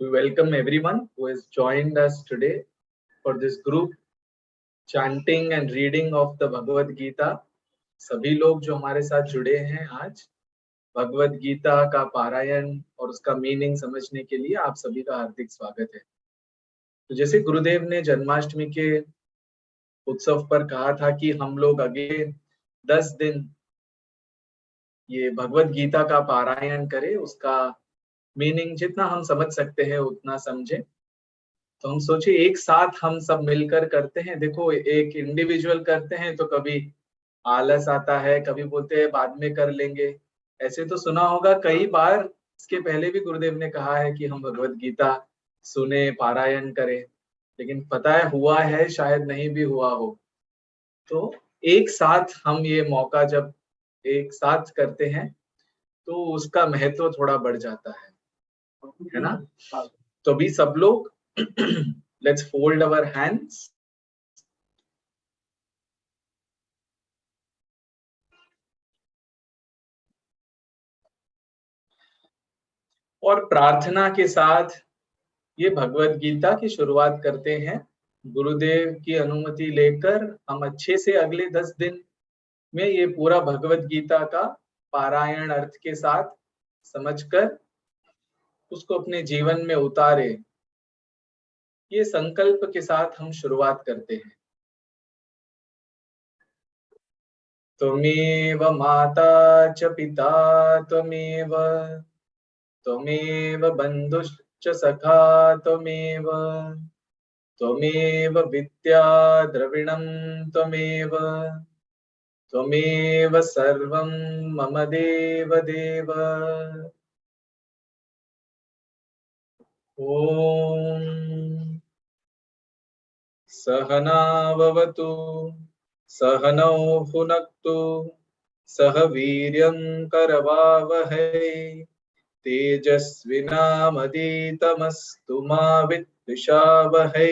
We welcome everyone who has joined us today for this group chanting and reading of the Bhagavad Gita. सभी लोग जो हमारे साथ जुड़े हैं आज भगवद गीता का पारायण और उसका मीनिंग समझने के लिए आप सभी का हार्दिक स्वागत है। तो जैसे गुरुदेव ने जन्माष्टमी के उत्सव पर कहा था कि हम लोग अगले 10 दिन ये भगवद गीता का पारायण करें, उसका मीनिंग जितना हम समझ सकते हैं उतना समझें। तो हम सोचे एक साथ हम सब मिलकर करते हैं। देखो, एक इंडिविजुअल करते हैं तो कभी आलस आता है, कभी बोलते हैं बाद में कर लेंगे। ऐसे तो सुना होगा कई बार, इसके पहले भी गुरुदेव ने कहा है कि हम भगवद गीता सुने, पारायण करें, लेकिन पता है हुआ है शायद नहीं भी हुआ हो। तो एक साथ हम ये मौका जब एक साथ करते हैं तो उसका महत्व थोड़ा बढ़ जाता है ना। तो भी सब लोग लेट्स फोल्ड अवर हैंड्स और प्रार्थना के साथ ये भगवद गीता की शुरुआत करते हैं। गुरुदेव की अनुमति लेकर हम अच्छे से अगले 10 दिन में ये पूरा भगवद गीता का पारायण अर्थ के साथ समझकर उसको अपने जीवन में उतारे, ये संकल्प के साथ हम शुरुआत करते हैं। त्वमेव माता च पिता त्वमेव, त्वमेव बन्धुश्च सखा त्वमेव, त्वमेव विद्या द्रविणं त्वमेव, त्वमेव सर्वं मम देव देव। ओम सहनाववतु सहनौ भुनक्तु सह वीर्यं करवावहै तेजस्विनामदितमस्तु मा विद्विषावहै।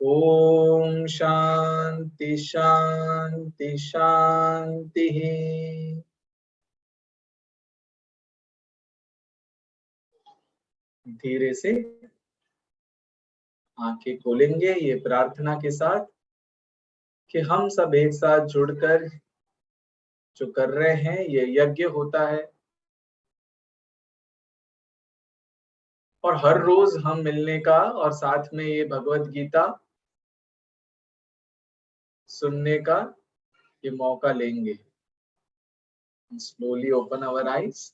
ओम शांति शांति शांति। धीरे से आंखें खोलेंगे ये प्रार्थना के साथ कि हम सब एक साथ जुड़कर जो कर रहे हैं ये यज्ञ होता है, और हर रोज हम मिलने का और साथ में ये भगवद गीता सुनने का ये मौका लेंगे। Slowly open our eyes.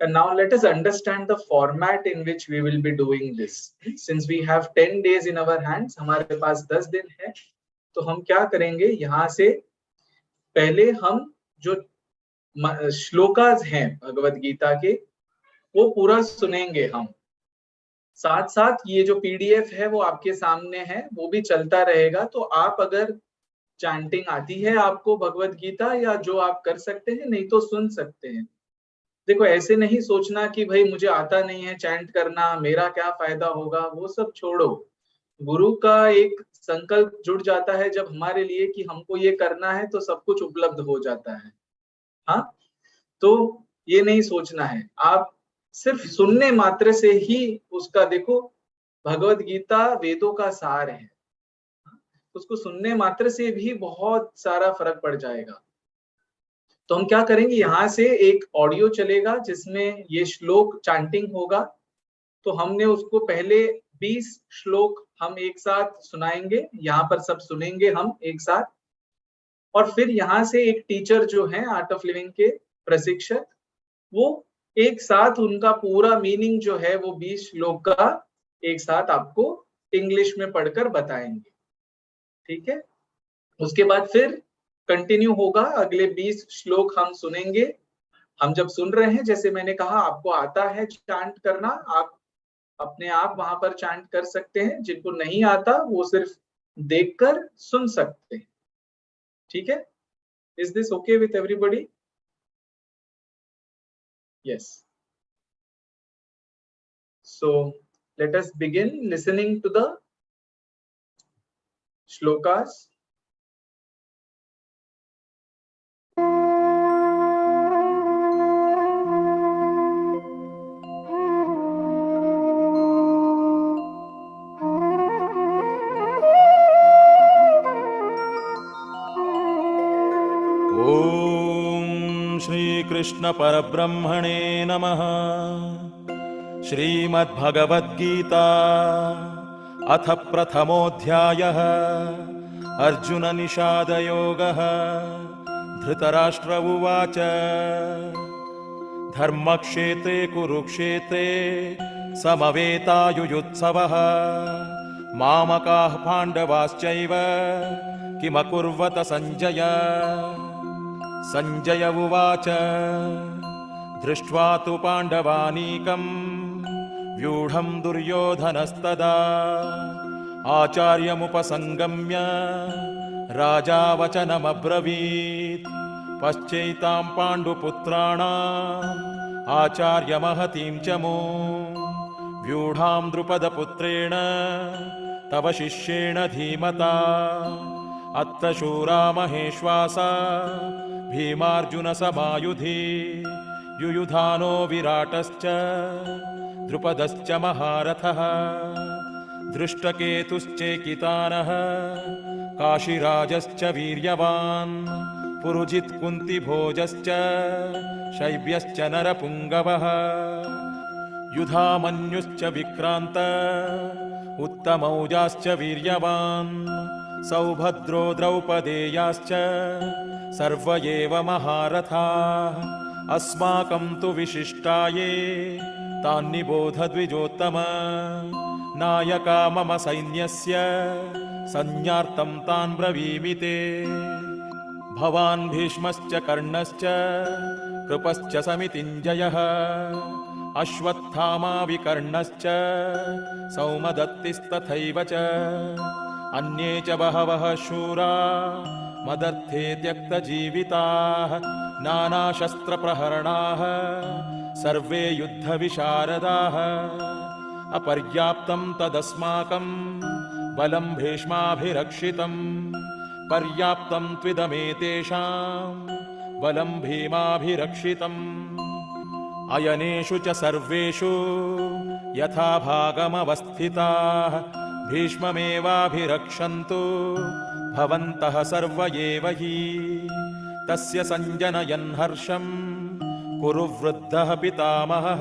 And now let us understand the format in which we will be doing this. Since we have 10 days in our hands, हमारे पास 10 दिन है, तो हम क्या करेंगे, यहाँ से पहले हम जो श्लोकास हैं भगवद गीता के वो पूरा सुनेंगे हम। साथ साथ ये जो पीडीएफ है वो आपके सामने है, वो भी चलता रहेगा। तो आप अगर चैंटिंग आती है आपको भगवद गीता, या जो आप कर सकते हैं, नहीं तो सुन सकते हैं। देखो, ऐसे नहीं सोचना कि भाई मुझे आता नहीं है चैंट करना, मेरा क्या फायदा होगा, वो सब छोड़ो। गुरु का एक संकल्प जुड़ जाता है जब हमारे लिए कि हमको ये करना है तो सब कुछ उपलब्ध हो जाता है। हाँ, तो ये नहीं सोचना है, आप सिर्फ सुनने मात्र से ही उसका, देखो भगवद गीता वेदों का सार है, उसको सुनने मात्र से भी बहुत सारा फर्क पड़ जाएगा। तो हम क्या करेंगे, यहाँ से एक ऑडियो चलेगा जिसमें ये श्लोक चैंटिंग होगा। तो हमने उसको पहले 20 श्लोक हम एक साथ सुनाएंगे, यहाँ पर सब सुनेंगे हम एक साथ। और फिर यहाँ से एक टीचर जो है आर्ट ऑफ लिविंग के प्रशिक्षक, वो एक साथ उनका पूरा मीनिंग जो है वो 20 श्लोक का एक साथ आपको इंग्लिश में पढ़कर बताएंगे। ठीक है, उसके बाद फिर कंटिन्यू होगा, अगले 20 श्लोक हम सुनेंगे। हम जब सुन रहे हैं, जैसे मैंने कहा, आपको आता है चांट करना, आप अपने आप वहां पर चांट कर सकते हैं। जिनको नहीं आता वो सिर्फ देखकर सुन सकते हैं। ठीक है, is this okay with everybody? Yes, so let us begin listening to the shlokas. Krishna परब्रह्मणे नमः। श्रीमद्भगवद गीता अथ प्रथमोऽध्यायः। अर्जुन निषाद योगः। धृतराष्ट्र उवाच धर्मक्षेत्रे कुरुक्षेत्रे समवेतायुयुत्सवः। मामकाः पाण्डवाश्चैव किमकुर्वत सञ्जय। सञ्जय उवाच दृष्ट्वा तु पाण्डवानीकं व्यूढं दुर्योधनस्तदा आचार्यमुपसङ्गम्य राजा वचनमब्रवीत्। पश्चैतां पाण्डुपुत्राणाम् आचार्यमहतीं च मूं व्यूढां द्रुपदपुत्रेण तव शिष्येण धीमता। अत्र शूरा महेश्वासा भीमार्जुनसमायुधि। युयुधानो विराटश्च द्रुपदश्च महारथः। दृष्टकेतुश्चेकितानः काशीराजश्च वीर्यवान्। पुरुजित् कुन्तिभोजश्च शैब्यश्च नरपुङ्गवः। युधामन्युश्च विक्रान्त उत्तमौजाश्च वीर्यवान्। सौभद्रो द्रौपदेयाश्च सर्व एव महारथाः। अस्माकं तु विशिष्टाये तान्निबोध द्विजोत्तम। नायका मम सैन्यस्य संज्ञार्थं तान् ब्रवीमि ते। भवान् भीष्मश्च कर्णश्च कृपश्च समितिञ्जयः। अश्वत्थामा विकर्णश्च सौमदत्तिस्तथैव च। अन्ये च बहवः शूरा मदर्थे त्यक्तजीविताः। नानाशस्त्रप्रहरणाः सर्वे युद्धविशारदाः। अपर्याप्तं तदस्माकं बलं भीष्माभिरक्षितम्। पर्याप्तं त्विदमेतेषां बलं भीमाभिरक्षितम्। अयनेषु च सर्वेषु यथा भागमवस्थिताः। भीष्ममेवाभिरक्षन्तु भवन्तः सर्व एव हि। तस्य सञ्जनयन् हर्षं कुरु वृद्धः पितामहः।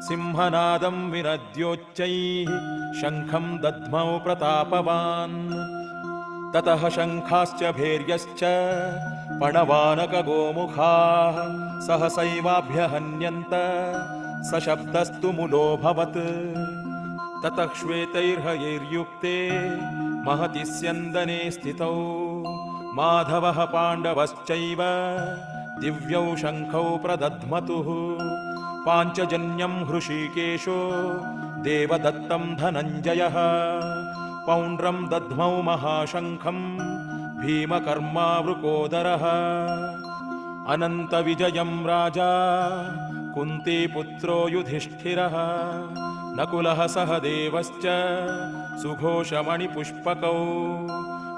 सिंहनादं विनद्योच्चैः शङ्खं दद्मौ प्रतापवान्। ततः शङ्खाश्च भैर्यश्च पणवानकगोमुखाः सहसैवाभ्यहन्यन्त। सशब्दस्तु मुलोऽभवत्। ततः श्वेतैर्हयैर्युक्ते महति स्यन्दने स्थितौ माधवः पाण्डवश्चैव दिव्यौ शङ्खौ प्रदध्मतुः। पाञ्चजन्यं हृषीकेशो देवदत्तं धनञ्जयः। पौण्ड्रं दध्मौ महाशङ्खं भीमकर्मावृकोदरः। अनन्तविजयं राजा कुन्तीपुत्रो युधिष्ठिरः। नकुलः सहदेवश्च सुघोषमणिपुष्पकौ।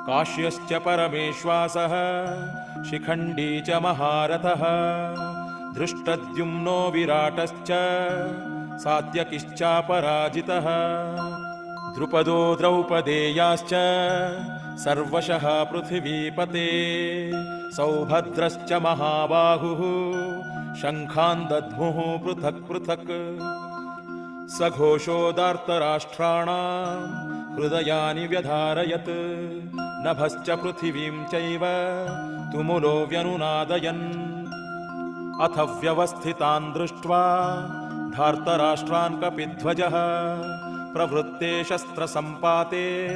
काश्यश्च परमेश्वासः शिखण्डी च महारथः। धृष्टद्युम्नो विराटश्च सात्यकिश्चापराजितः। द्रुपदो द्रौपदेयाश्च सर्वशः पृथिवीपते। सौभद्रश्च महाबाहुः शङ्खान् दद्मुः पृथक् पृथक्। सघोषोदार्तराष्ट्राणां हृदयानि व्यधारयत्। नभश्च पृथिवीं चैव तुमुलो व्यनुनादयन्। अथ व्यवस्थितान् दृष्ट्वा धार्तराष्ट्रान् कपिध्वजः। प्रवृत्ते शस्त्रसम्पाते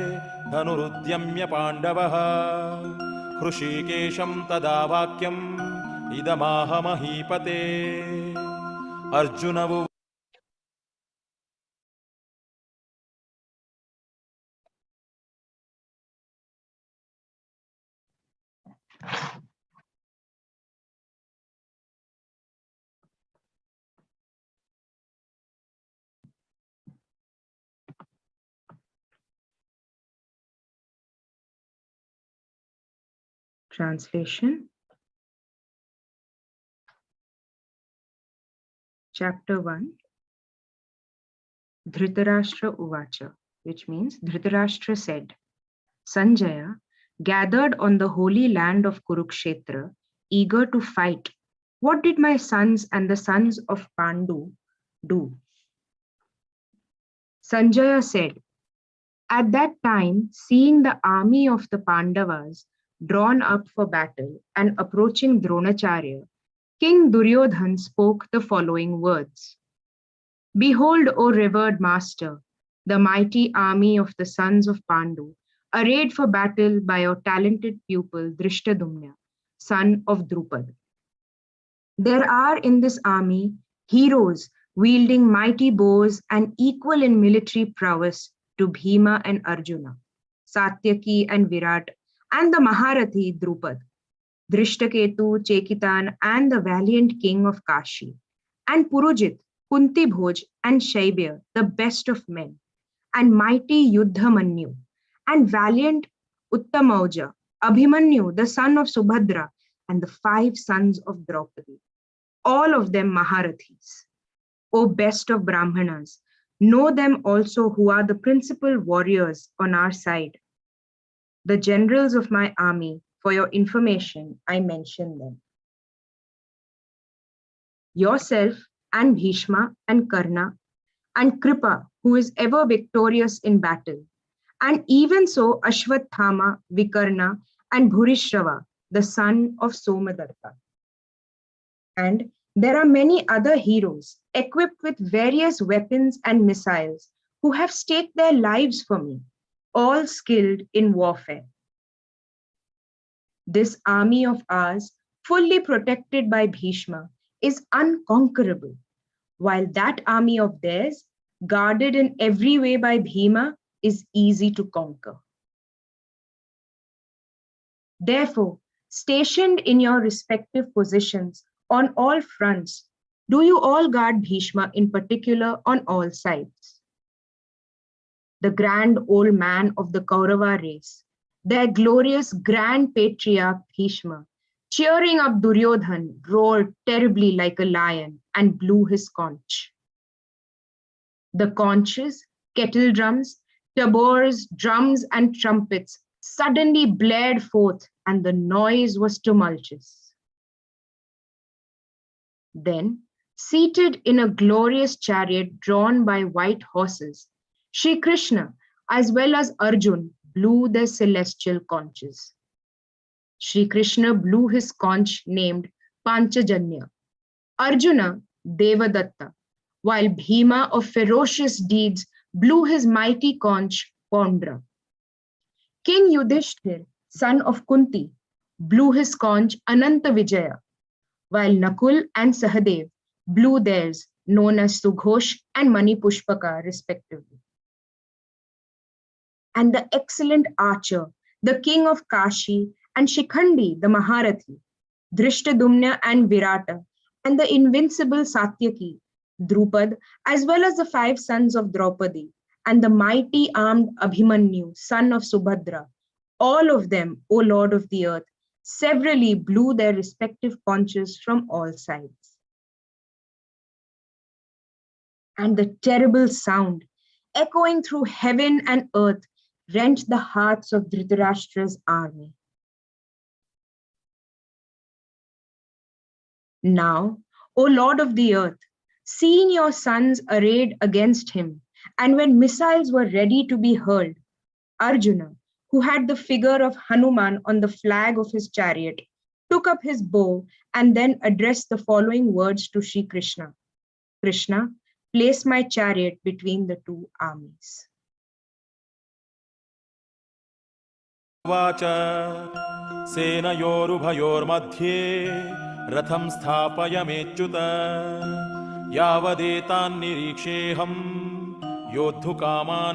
धनुरुद्यम्य पाण्डवः। हृषीकेशं तदा वाक्यम् इदमाह महीपते। Arjun Translation. Chapter 1. Dhritarashtra Uvacha, which means Dhritarashtra said, Sanjaya gathered on the holy land of Kurukshetra, eager to fight What did my sons and the sons of Pandu do? Sanjaya said, at that time, seeing the army of the Pandavas drawn up for battle and approaching Dronacharya, King Duryodhan spoke the following words. Behold, O revered master, the mighty army of the sons of Pandu, arrayed for battle by your talented pupil Drishtadumna, son of Drupad. There are in this army heroes wielding mighty bows and equal in military prowess to Bhima and Arjuna, Satyaki and Virat, and the Maharathi Drupad, Drishtaketu, Chekitan, and the valiant king of Kashi, and Purujit, Kunti Bhoj, and Shaibya, the best of men, and mighty Yuddhamanyu, and valiant Uttamauja, Abhimanyu, the son of Subhadra, and the 5 sons of Draupadi, all of them Maharathis. O best of Brahmanas, know them also who are the principal warriors on our side. The generals of my army, for your information, I mention them. Yourself and Bhishma and Karna and Kripa, who is ever victorious in battle, and even so Ashwathama, Vikarna, and Bhurishrava, the son of Somadatta. And there are many other heroes equipped with various weapons and missiles who have staked their lives for me, all skilled in warfare. This army of ours, fully protected by Bhishma, is unconquerable, while that army of theirs, guarded in every way by Bhima, is easy to conquer. Therefore, stationed in your respective positions on all fronts, do you all guard Bhishma in particular on all sides. The grand old man of the Kaurava race, their glorious grand patriarch Bhishma, cheering up Duryodhan, roared terribly like a lion and blew his conch. The conches, kettle drums, tabors, drums, and trumpets suddenly blared forth, and the noise was tumultuous. Then, seated in a glorious chariot drawn by white horses, Sri Krishna, as well as Arjun, blew their celestial conches. Sri Krishna blew his conch named Panchajanya, Arjuna Devadatta, while Bhima of ferocious deeds blew his mighty conch Pondra. King Yudhishthir, son of Kunti, blew his conch Ananta Vijaya, while Nakul and Sahadev blew theirs, known as Sughosh and Manipushpaka, respectively. And the excellent archer, the king of Kashi, and Shikhandi, the Maharathi, Drishtadumna and Virata, and the invincible Satyaki, Drupad, as well as the 5 sons of Draupadi, and the mighty armed Abhimanyu, son of Subhadra, all of them, O Lord of the earth, severally blew their respective conches from all sides. And the terrible sound, echoing through heaven and earth, rent the hearts of Dhritarashtra's army. Now, O Lord of the earth, seeing your sons arrayed against him, and when missiles were ready to be hurled, Arjuna, who had the figure of Hanuman on the flag of his chariot, took up his bow and then addressed the following words to Sri Krishna. Krishna, place my chariot between the 2 armies. Vacha सेनयोरुभयोर्मध्ये रथं स्थापयमेच्युत यावदेतान् निरीक्षेऽहं योद्धुकामानवस्थितान्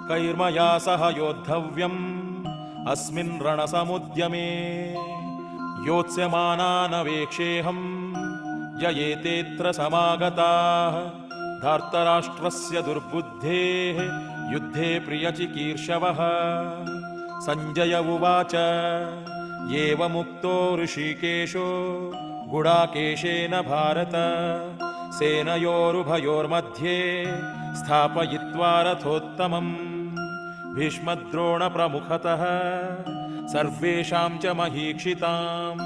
कैर्मया सह योद्धव्यम् अस्मिन् रणसमुद्यमे योत्स्यमानानवेक्षेऽहं ययेतेऽत्र समागताः धार्तराष्ट्रस्य दुर्बुद्धेः युद्धे प्रियचिकीर्षवः संजय उवाच एवमुक्तो ऋषिकेशो गुडाकेशेन भारत सेनयोरुभयोर्मध्ये स्थापयित्वा रथोत्तमम् भीष्मद्रोणप्रमुखतः सर्वेषां च महीक्षिताम्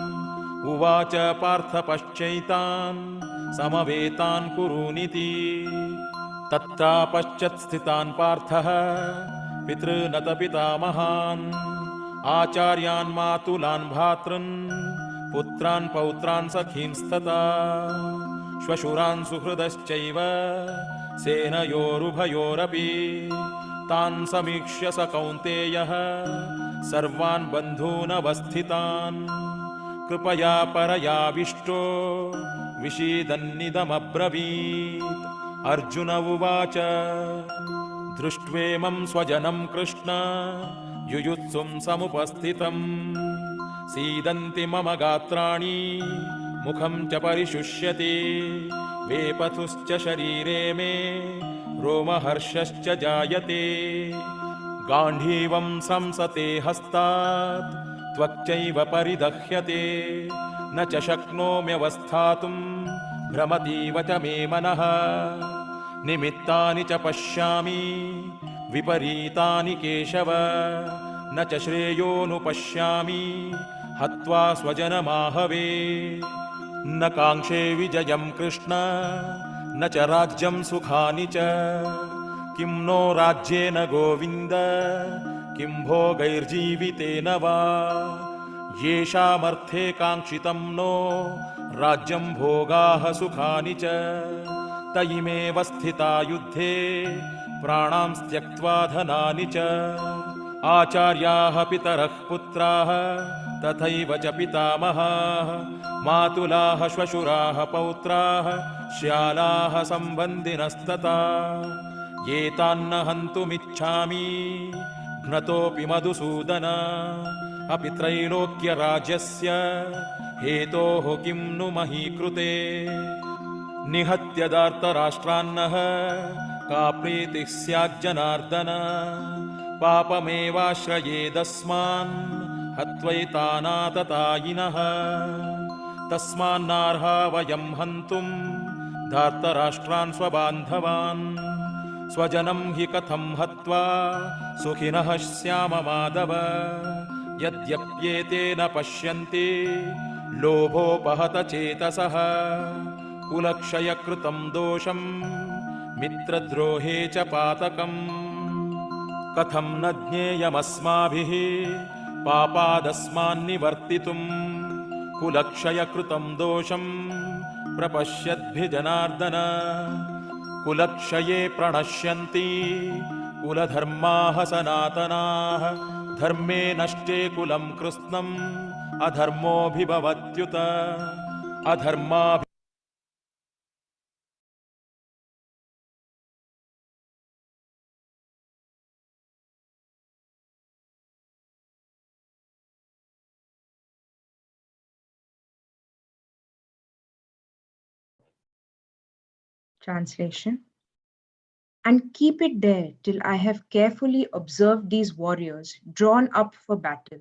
उवाच पार्थ पश्चैतान् समवेतान् कुरूनिति तत्रापश्यत् स्थितान् पार्थः पितॄनत पितामहान् आचार्यान् मातुलान् भ्रातॄन् पुत्रान् पौत्रान् सखींस्तथा श्वशुरान् सुहृदश्चैव सेनयोरुभयोरपि तान् समीक्ष्य स कौन्तेयः सर्वान् बन्धूनवस्थितान् कृपया परयाविष्टो विषीदन्निदमब्रवीत् अर्जुन उवाच दृष्ट्वेमं स्वजनं कृष्ण युयुत्सुं समुपस्थितं सीदन्ति मम गात्राणि मुखं च परिशुष्यति वेपथुश्च शरीरे मे रोमहर्षश्च जायते गाण्डीवं संसते हस्तात् त्वक्चैव परिदह्यते न च शक्नोम्यवस्थातुं भ्रमतीव च मे मनः निमित्तानि च पश्यामि विपरीतानि केशव न च श्रेयोनुपश्यामि हत्वा स्वजनमाहवे न काङ्क्षे विजयं कृष्ण न च राज्यं सुखानि च किं नो राज्येन गोविन्द किं भोगैर्जीवितेन वा येषामर्थे काङ्क्षितं नो राज्यं भोगाः सुखानि च त इमेव स्थिता युद्धे प्राणां त्यक्त्वा धनानि च आचार्याः पितरः पुत्राः तथैव च पितामहाः मातुलाः श्वशुराः पौत्राः श्यालाः सम्बन्धिनस्तथा एतान्न हन्तुमिच्छामि घ्नतोऽपि मधुसूदन अपि त्रैलोक्यराज्यस्य हेतोः किं नु मही कृते निहत्य दार्तराष्ट्रान्नः का प्रीतिः स्याज्जनार्दन पापमेवाश्रयेदस्मान् हत्वैतानाततायिनः तस्मान्नार्हा वयं हन्तुं धार्तराष्ट्रान् स्वबान्धवान् स्वजनं हि कथं हत्वा सुखिनः स्याम माधव यद्यप्येतेन पश्यन्ति लोभोपहत चेतसः कुलक्षयकृतं दोषं मित्रद्रोहे च पातकम् कथं न ज्ञेयमस्माभिः पापादस्मान्निवर्तितुं कुलक्षयकृतं दोषं प्रपश्यद्भिजनार्दन कुलक्षये प्रणश्यन्ति कुलधर्माः सनातनाः धर्मे नष्टे कुलं कृत्स्नम् अधर्मोऽभिभवत्युत अधर्माभि Translation. And keep it there till I have carefully observed these warriors drawn up for battle,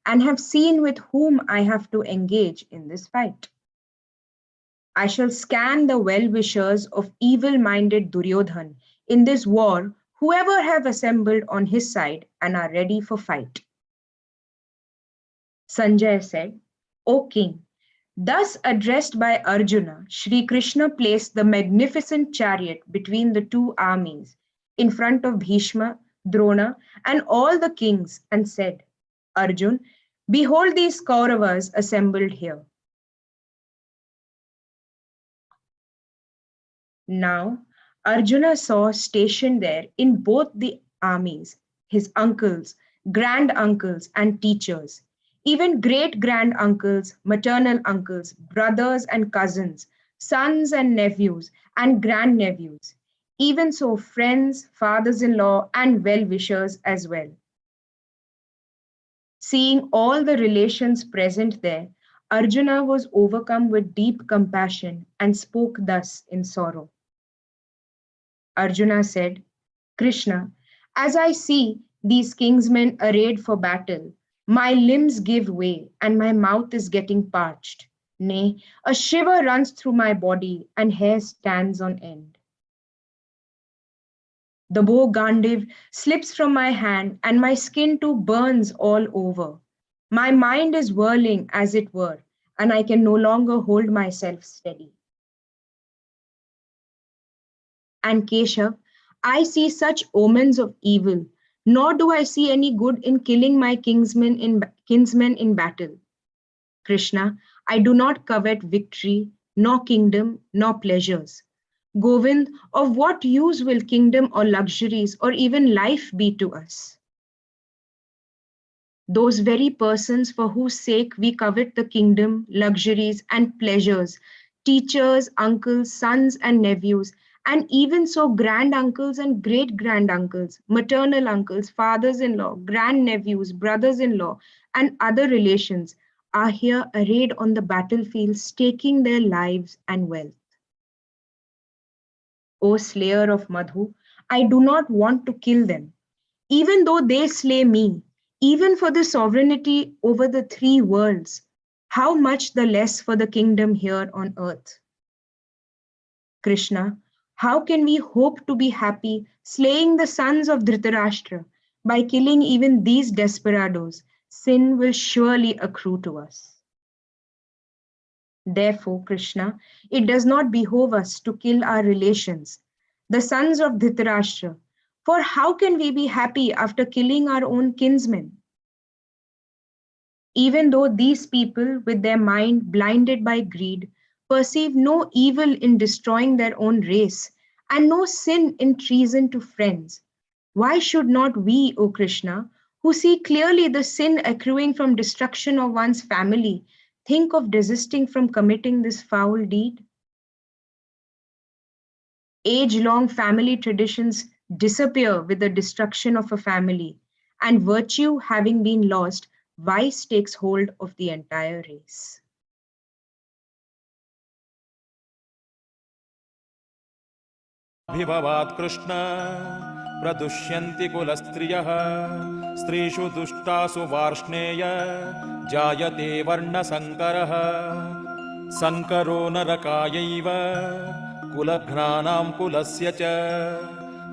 and have seen with whom I have to engage in this fight. I shall scan the well-wishers of evil-minded Duryodhan in this war, whoever have assembled on his side and are ready for fight. Sanjay said, O king, thus addressed by Arjuna, Shri Krishna placed the magnificent chariot between the two armies in front of Bhishma, Drona, and all the kings and said, Arjun, behold these Kauravas assembled here. Now, Arjuna saw stationed there in both the armies his uncles, grand uncles, and teachers, even great grand uncles, maternal uncles, brothers and cousins, sons and nephews, and grandnephews, even so friends, fathers in law, and well wishers as well. Seeing all the relations present there, Arjuna was overcome with deep compassion and spoke thus in sorrow. Arjuna said, Krishna, as I see these kingsmen arrayed for battle, my limbs give way and my mouth is getting parched. Nay, a shiver runs through my body and hair stands on end. The bow Gandiv slips from my hand and my skin too burns all over. My mind is whirling as it were, and I can no longer hold myself steady. And Keshav, I see such omens of evil, nor do I see any good in killing my kinsmen in battle. Krishna, I do not covet victory, nor kingdom, nor pleasures. Govind, of what use will kingdom or luxuries or even life be to us? Those very persons for whose sake we covet the kingdom, luxuries, and pleasures, teachers, uncles, sons, and nephews, and even so granduncles and great granduncles, maternal uncles, fathers in law, grandnephews, brothers in law, and other relations, are here arrayed on the battlefield, staking their lives and wealth. O slayer of Madhu, I do not want to kill them, even though they slay me, even for the sovereignty over the three worlds, how much the less for the kingdom here on earth. Krishna, how can we hope to be happy slaying the sons of Dhritarashtra by killing even these desperados? Sin will surely accrue to us. Therefore, Krishna, it does not behove us to kill our relations, the sons of Dhritarashtra, for how can we be happy after killing our own kinsmen? Even though these people, with their mind blinded by greed, perceive no evil in destroying their own race and no sin in treason to friends, why should not we, O Krishna, who see clearly the sin accruing from destruction of one's family, think of desisting from committing this foul deed? Age-long family traditions disappear with the destruction of a family, and virtue having been lost, vice takes hold of the entire race. भिभवात् Krishna प्रदुष्यन्ति कुलस्त्रियः स्त्रीषु दुष्टासु वार्ष्णेय जायते वर्णसङ्करः सङ्करो नरकायैव कुलघ्नानां कुलस्य च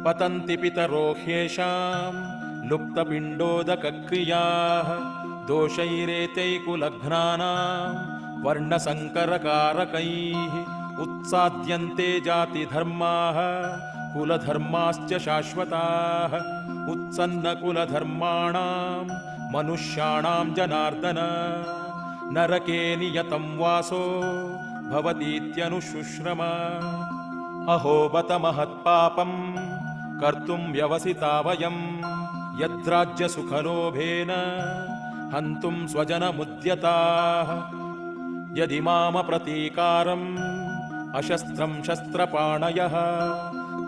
पतन्ति पितरो ह्येषां लुप्तपिण्डोदकक्रियाः दोषैरेतै कुलघ्नानां वर्णसङ्करकारकैः उत्साद्यन्ते जातिधर्माः कुलधर्माश्च शाश्वताः उत्सन्नकुलधर्माणां मनुष्याणां जनार्दन नरके नियतं वासो भवतीत्यनुशुश्रम अहो बत महत्पापं कर्तुं व्यवसिता वयं यद्राज्यसुखलोभेन हन्तुं स्वजनमुद्यताः यदि मामप्रतीकारम् अशस्त्रं शस्त्रपाणयः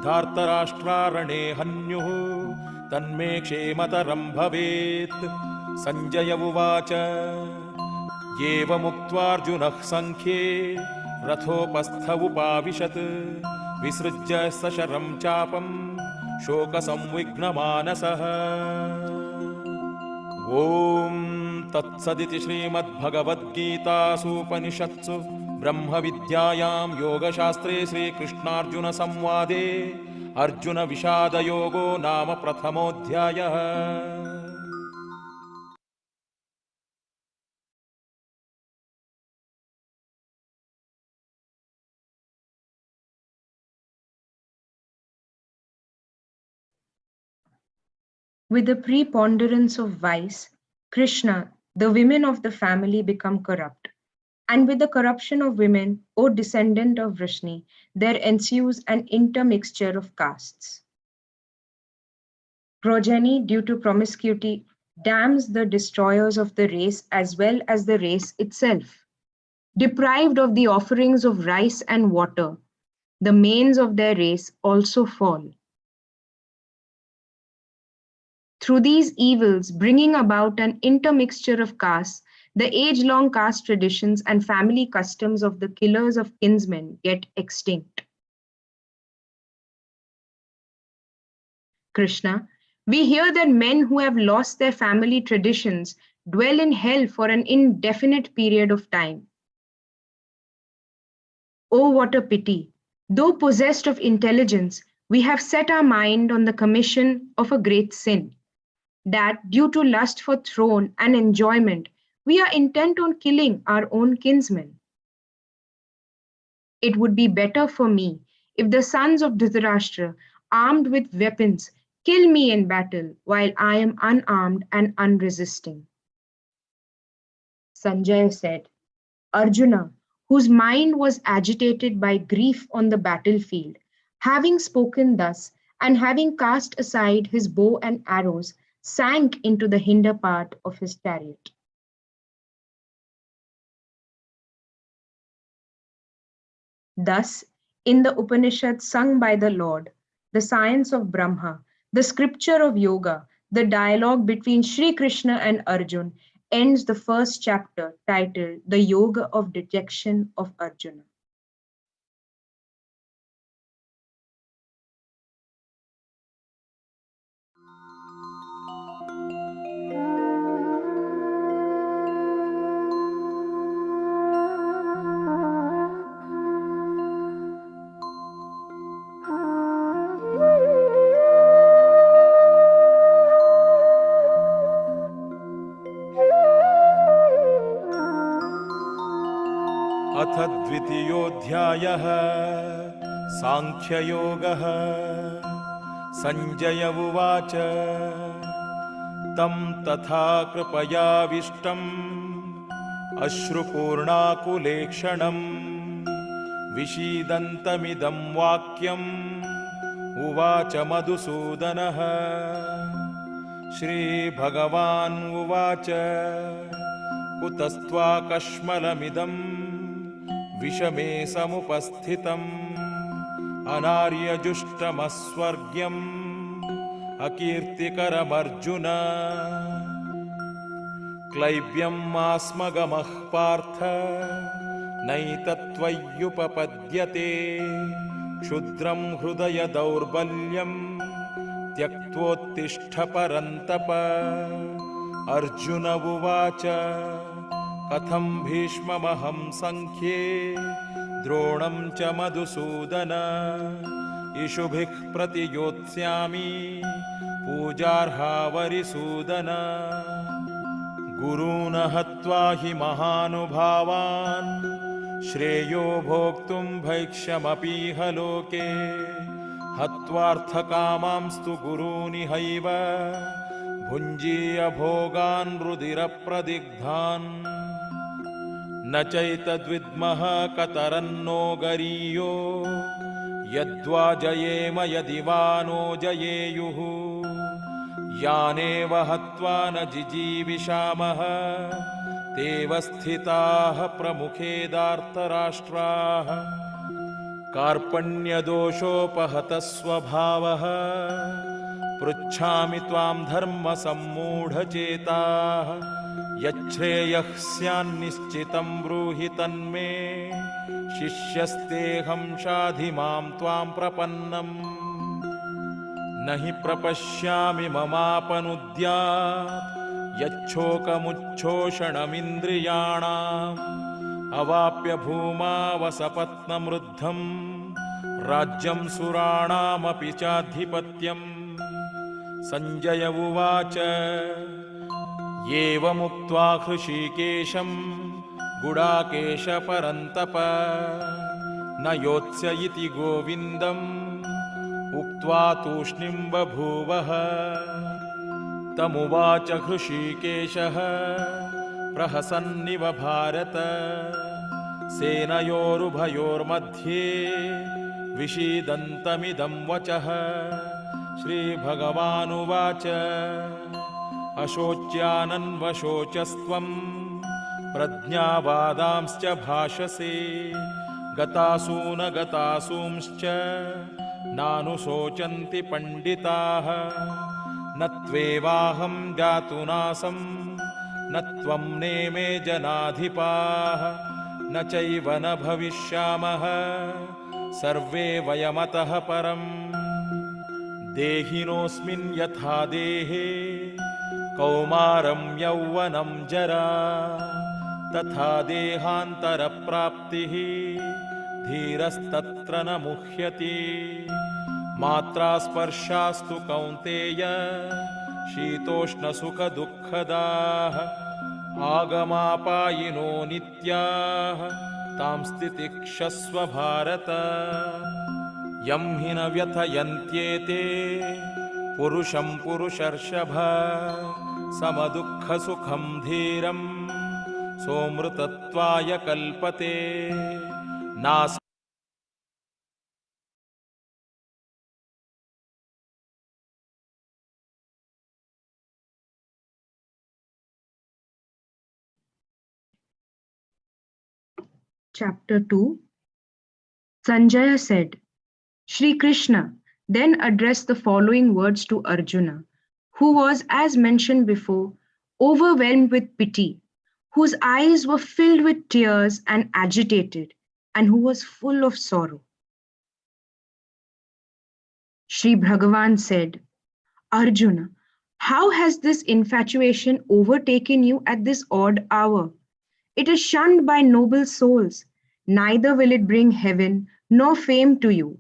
धार्तराष्ट्रारणे हन्युः तन्मे क्षेमतरं भवेत् सञ्जय उवाच एवमुक्त्वार्जुनः सङ्ख्ये रथोपस्थ उपाविशत् विसृज्य सशरं चापं शोकसंविघ्नमानसः ॐ तत्सदिति श्रीमद्भगवद्गीतासूपनिषत्सु ब्रह्मविद्यायां योगशास्त्रे श्रीकृष्णार्जुनसंवादे अर्जुनविषादयोगो नाम प्रथमोऽध्यायः। With the preponderance of vice, Krishna, the women of the family become corrupt. And with the corruption of women, O descendant of Vrishni, there ensues an intermixture of castes. Progeny, due to promiscuity, damns the destroyers of the race as well as the race itself. Deprived of the offerings of rice and water, the manes of their race also fall. Through these evils, bringing about an intermixture of castes, the age-long caste traditions and family customs of the killers of kinsmen get extinct. Krishna, we hear that men who have lost their family traditions dwell in hell for an indefinite period of time. Oh, what a pity! Though possessed of intelligence, we have set our mind on the commission of a great sin, that due to lust for throne and enjoyment, We are intent on killing our own kinsmen. It would be better for me if the sons of Dhritarashtra, armed with weapons, kill me in battle while I am unarmed and unresisting. Sanjaya said, Arjuna, whose mind was agitated by grief on the battlefield, having spoken thus, and having cast aside his bow and arrows, sank into the hinder part of his chariot. Thus, in the Upanishad sung by the Lord, the science of Brahma, the scripture of yoga, the dialogue between Sri Krishna and Arjun ends the first chapter titled The Yoga of Dejection of Arjuna. अथ द्वितीयोऽध्यायः साङ्ख्ययोगः। सञ्जय उवाच तं तथा कृपयाविष्टम् अश्रुपूर्णाकुलेक्षणम् विषीदन्तमिदं वाक्यम् उवाच मधुसूदनः। श्रीभगवान् उवाच कुतस्त्वाकश्मलमिदम् विषमे समुपस्थितम् अनार्यजुष्टमस्वर्ग्यम् अकीर्तिकरमर्जुन। क्लैब्यम् आस्मगमः पार्थ नैतत्त्वय्युपपद्यते क्षुद्रं हृदय दौर्बल्यं त्यक्त्वोत्तिष्ठ परन्तप। अर्जुन उवाच कथं भीष्ममहं संख्ये द्रोणं च मधुसूदन इषुभिः प्रतियोत्स्यामि पूजार्हावरिसूदन। गुरून् हत्वा हि महानुभावान् श्रेयो भोक्तुं भैक्ष्यमपीह लोके हत्वार्थकामांस्तु गुरूनिहैव भुञ्जीय भोगान् रुधिरप्रदिग्धान्। न चैतद्विद्मः कतरन्नो गरीयो यद्वा जयेम यदि वा नो जयेयुः। यानेव हत्वा न जिजीविषामः तेव स्थिताः प्रमुखे दार्तराष्ट्राः। कार्पण्यदोषोपहतः स्वभावः पृच्छामि त्वां धर्मसम्मूढचेताः। यच्छ्रेयः स्यान्निश्चितं ब्रूहि तन्मे शिष्यस्तेऽहं शाधि मां त्वां प्रपन्नम्। न हि प्रपश्यामि ममापनुद्यात् यच्छोकमुच्छोषणमिन्द्रियाणाम् अवाप्य भूमावसपत्नमृद्धं राज्यं सुराणामपि चाधिपत्यम्। सञ्जय उवाच एवमुक्त्वा हृषीकेशं गुडाकेश परन्तप न योत्स्य इति गोविन्दम् उक्त्वा तूष्णीं बभूवः। तमुवाच हृषीकेशः प्रहसन्निव भारत सेनयोरुभयोर्मध्ये विषीदन्तमिदं वचः। श्रीभगवानुवाच अशोच्यानन्वशोचस्त्वं प्रज्ञावादांश्च भाषसे गतासून गतासूंश्च नानुशोचन्ति पण्डिताः। न त्वेवाहं जातुनासं न त्वं नेमे जनाधिपाः न चैव न भविष्यामः सर्वे वयमतः परम्। देहिनोऽस्मिन् यथा देहे कौमारं यौवनं जरा तथा देहान्तरप्राप्तिः धीरस्तत्र न मुह्यति। मात्रा स्पर्शास्तु कौन्तेय शीतोष्णसुखदुःखदाः आगमापायिनो नित्याः तां स्थितिक्षस्व भारत यं हि न व्यथयन्त्येते पुरुषं पुरुषर्षभ समदुःखसुखं धीरं सोमृतत्वाय कल्पते नास Chapter 2. Sanjaya said, Sri Krishna then addressed the following words to Arjuna, who was, as mentioned before, overwhelmed with pity, whose eyes were filled with tears and agitated, and who was full of sorrow. Sri Bhagavan said, Arjuna, how has this infatuation overtaken you at this odd hour? It is shunned by noble souls, neither will it bring heaven nor fame to you.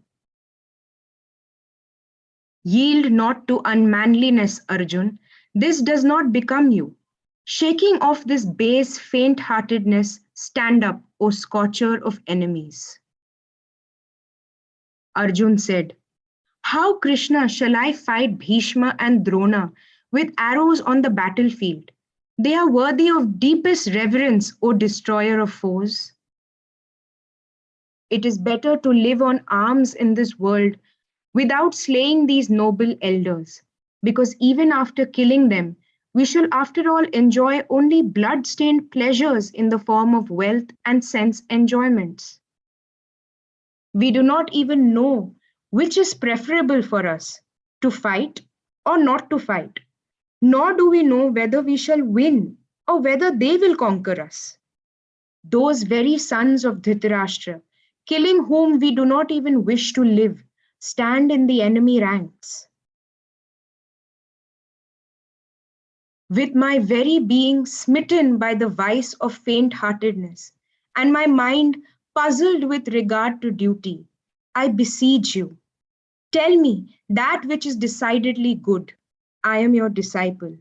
Yield not to unmanliness, Arjun. This does not become you. Shaking off this base faint-heartedness, stand up, O scorcher of enemies. Arjun said, How, Krishna, shall I fight Bhishma and Drona with arrows on the battlefield? They are worthy of deepest reverence, O destroyer of foes. It is better to live on alms in this world without slaying these noble elders, because even after killing them, we shall after all enjoy only blood-stained pleasures in the form of wealth and sense enjoyments. We do not even know which is preferable for us, to fight or not to fight, nor do we know whether we shall win or whether they will conquer us. Those very sons of Dhritarashtra, killing whom we do not even wish to live, stand in the enemy ranks. With my very being smitten by the vice of faint-heartedness, and my mind puzzled with regard to duty, I beseech you, tell me that which is decidedly good. I am your disciple.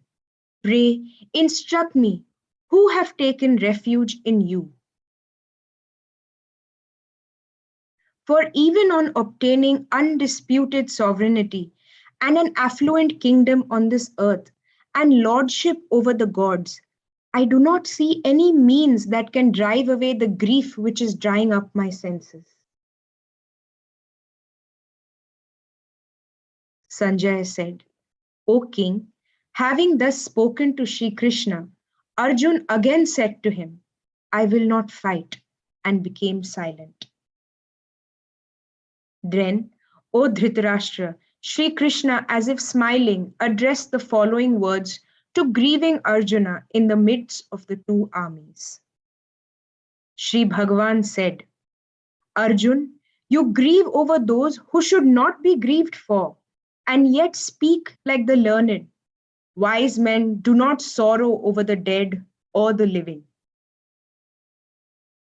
Pray, instruct me, who have taken refuge in you. For even on obtaining undisputed sovereignty and an affluent kingdom on this earth and lordship over the gods, I do not see any means that can drive away the grief which is drying up my senses. Sanjaya said, O king, having thus spoken to Sri Krishna, Arjun again said to him, I will not fight, and became silent. Then, O Dhritarashtra, Sri Krishna, as if smiling, addressed the following words to grieving Arjuna in the midst of the two armies. Sri Bhagavan said, Arjun, you grieve over those who should not be grieved for, and yet speak like the learned. Wise men do not sorrow over the dead or the living.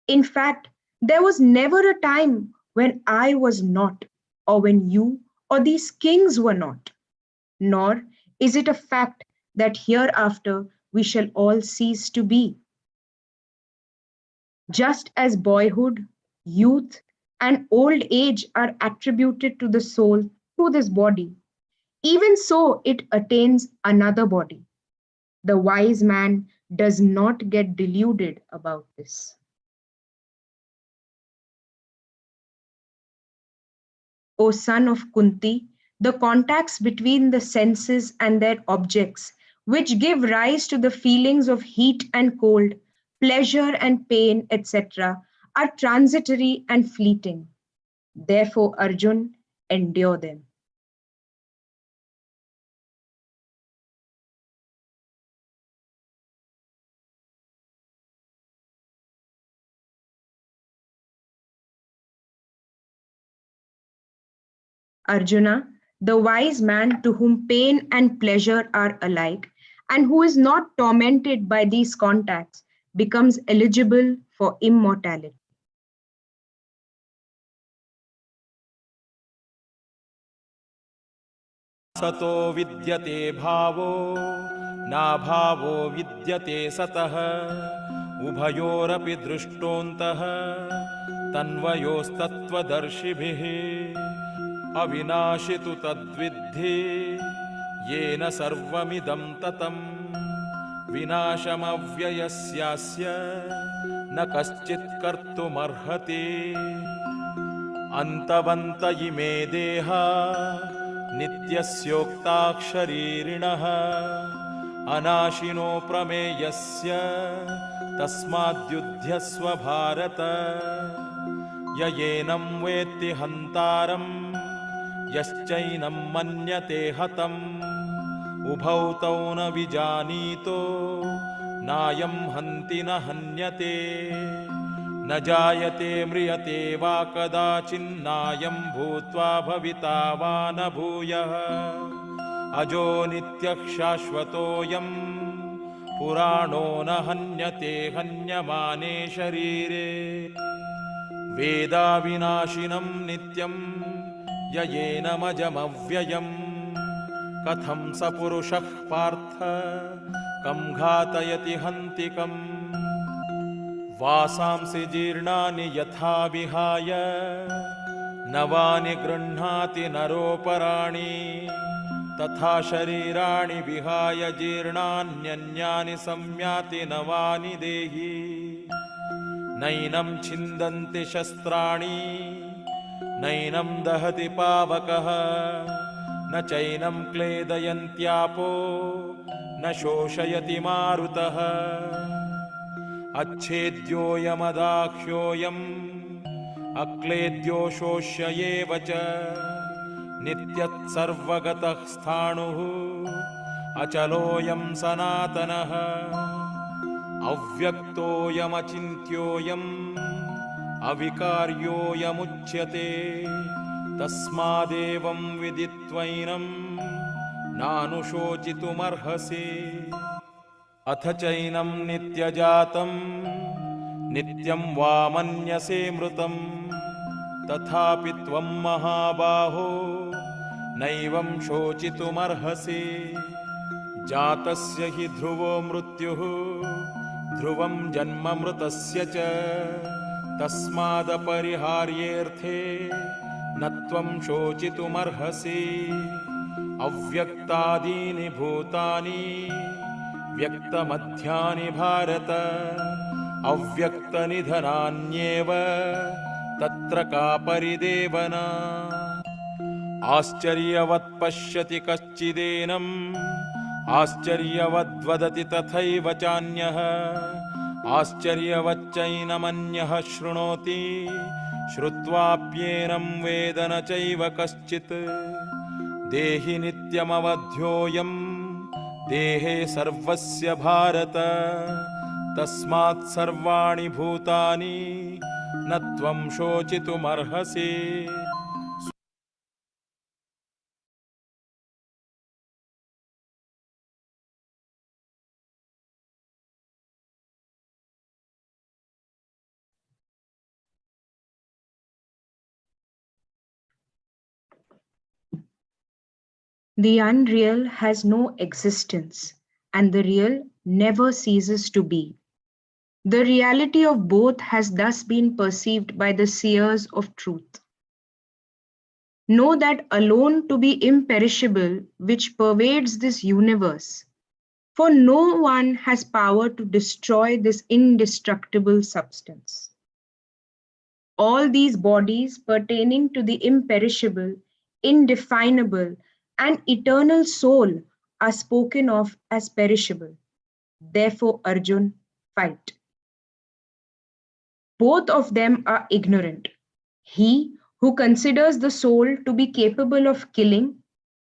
In fact, there was never a time when I was not, or when you or these kings were not. Nor is it a fact that hereafter we shall all cease to be. Just as boyhood, youth, and old age are attributed to the soul through this body, even so it attains another body. The wise man does not get deluded about this. O son of Kunti, the contacts between the senses and their objects, which give rise to the feelings of heat and cold, pleasure and pain, etc., are transitory and fleeting. Therefore, Arjun, endure them. Arjuna, the wise man to whom pain and pleasure are alike, and who is not tormented by these contacts, becomes eligible for immortality. सतो विद्यते भावो नाभावो विद्यते सतः उभयोरपि दृष्टोऽन्तः तन्वयोस्तत्त्वदर्शिभिः अविनाशि तु तद्विद्धि येन सर्वमिदं ततम् विनाशमव्ययस्यास्य न कश्चित् कर्तुमर्हति अन्तवन्त इमे देहा नित्यस्योक्ताक्षरीरिणः अनाशिनो प्रमेयस्य तस्माद्युध्यस्व भारत य एनं वेत्ति हन्तारं यश्चैनं मन्यते हतम् उभौ तौ न विजानीतो नायं हन्ति न हन्यते न जायते म्रियते वा कदाचिन्नायं भूत्वा भविता वा न भूयः अजो नित्यः शाश्वतोऽयं पुराणो न हन्यते हन्यमाने शरीरे वेदाविनाशिनं नित्यं य येनमजमव्ययम् कथं स पुरुषः पार्थ कं घातयति हन्तिकम् वासांसि जीर्णानि यथा विहाय नवानि गृह्णाति नरोपराणि तथा शरीराणि विहाय जीर्णान्यन्यानि संयाति नवानि देहि नैनं छिन्दन्ति शस्त्राणि नैनं दहति पावकः न चैनं क्लेदयन्त्यापो न शोषयति मारुतः अच्छेद्योऽयमदाह्योऽयम् अक्लेद्यो शोष्य एव च नित्यः सर्वगतः स्थाणुः अचलोऽयं सनातनः अव्यक्तोऽयमचिन्त्योऽयम् अविकार्योऽयमुच्यते तस्मादेवं विदित्वैनं नानुशोचितुमर्हसि अथ चैनं नित्यजातं नित्यं वा मन्यसे मृतं तथापि त्वं महाबाहो नैवं शोचितुमर्हसि जातस्य हि ध्रुवो मृत्युः ध्रुवं जन्म मृतस्य च तस्मादपरिहार्येऽर्थे न त्वं शोचितुमर्हसि अव्यक्तादीनि भूतानि व्यक्तमध्यानि भारत अव्यक्तनिधनान्येव तत्र का परिदेवना आश्चर्यवत् पश्यति कश्चिदेनम् आश्चर्यवद्वदति तथैव चान्यः आश्चर्यवच्चैनमन्यः शृणोति श्रुत्वाप्येनं वेद न चैव कश्चित् देहि नित्यमवध्योऽयं देहे सर्वस्य भारत तस्मात् सर्वाणि भूतानि न त्वं शोचितुमर्हसि The unreal has no existence, and the real never ceases to be. The reality of both has thus been perceived by the seers of truth. Know that alone to be imperishable, which pervades this universe, for no one has power to destroy this indestructible substance. All these bodies pertaining to the imperishable, indefinable, and eternal soul are spoken of as perishable. Therefore, Arjun, fight. Both of them are ignorant. He who considers the soul to be capable of killing,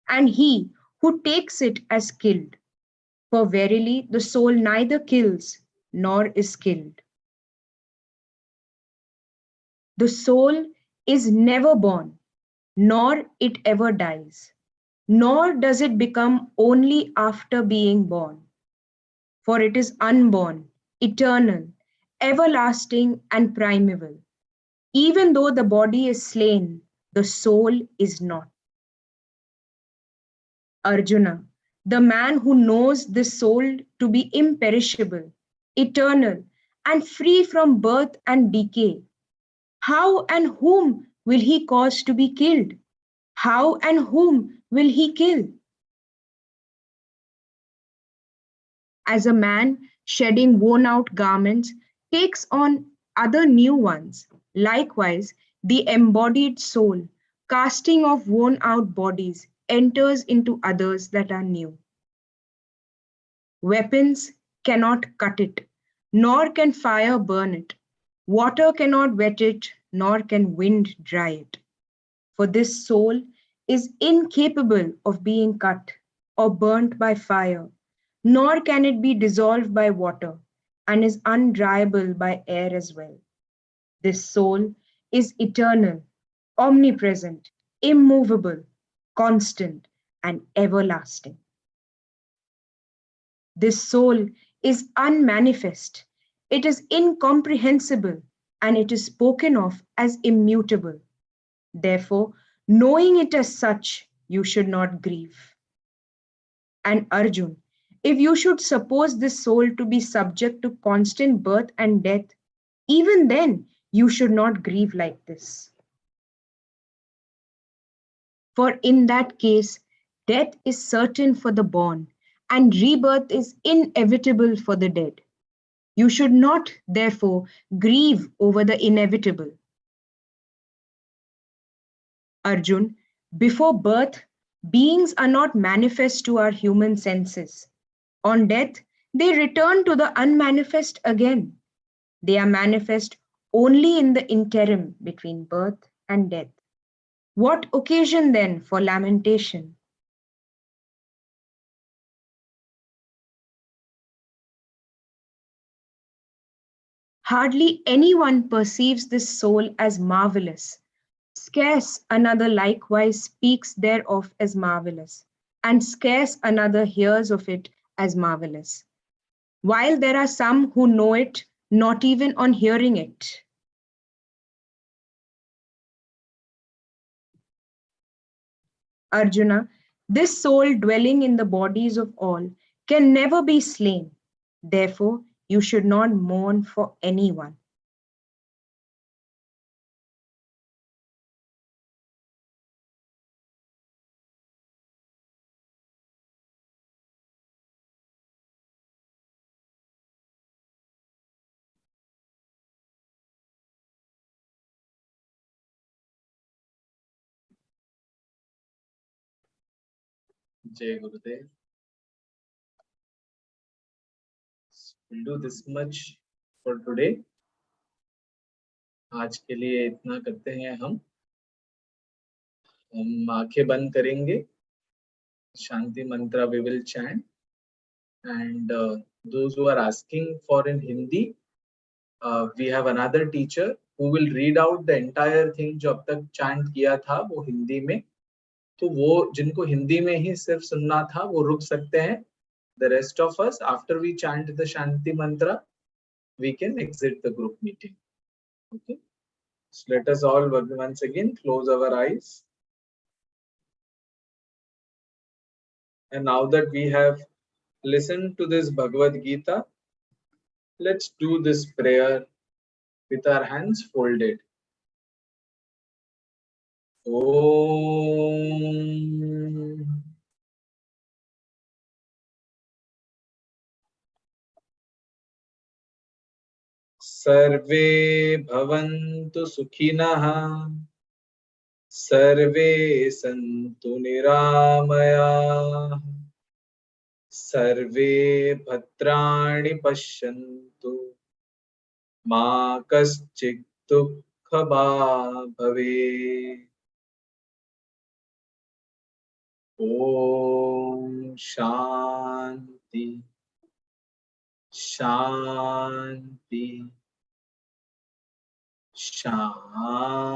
and he who takes it as killed. For verily the soul neither kills nor is killed. The soul is never born, nor it ever dies, nor does it become only after being born. For it is unborn, eternal, everlasting, and primeval. Even though the body is slain, the soul is not. Arjuna, the man who knows this soul to be imperishable, eternal, and free from birth and decay, how and whom will he cause to be killed? How and whom will he kill? As a man shedding worn out garments takes on other new ones, likewise, the embodied soul, casting off worn out bodies, enters into others that are new. Weapons cannot cut it, nor can fire burn it. Water cannot wet it, nor can wind dry it. For this soul is incapable of being cut or burnt by fire, nor can it be dissolved by water, and is undryable by air as well. This soul is eternal, omnipresent, immovable, constant, and everlasting. This soul is unmanifest, it is incomprehensible, and it is spoken of as immutable. Therefore, knowing it as such, you should not grieve. And Arjun, if you should suppose this soul to be subject to constant birth and death, even then you should not grieve like this. For in that case, death is certain for the born, and rebirth is inevitable for the dead. You should not, therefore, grieve over the inevitable. Arjun, before birth, beings are not manifest to our human senses. On death, they return to the unmanifest again. They are manifest only in the interim between birth and death. What occasion then for lamentation? Hardly anyone perceives this soul as marvelous. Scarce another likewise speaks thereof as marvelous, and scarce another hears of it as marvelous. While there are some who know it not even on hearing it. Arjuna, this soul dwelling in the bodies of all can never be slain. Therefore, you should not mourn for anyone. Jai Gurudev. We'll do this much for today. आज के लिए इतना करते हैं हम आंखें बंद करेंगे. Shanti mantra we will chant, and those who are asking for in Hindi, we have another teacher who will read out the entire thing जो अब तक chant किया था वो हिंदी में. तो वो जिनको हिंदी में ही सिर्फ सुनना था वो रुक सकते हैं. The rest of us, after we chant the Shanti mantra, we can exit the group meeting. Okay. So let us all once again close our eyes. And now that we have listened to this Bhagavad Gita, let's do this prayer with our hands folded. Om. Sarve bhavantu sukhinah. Sarve santu niramaya. Sarve bhadrani pashyantu. Ma kaschit dukha bhave. Om Shanti Shanti Shanti.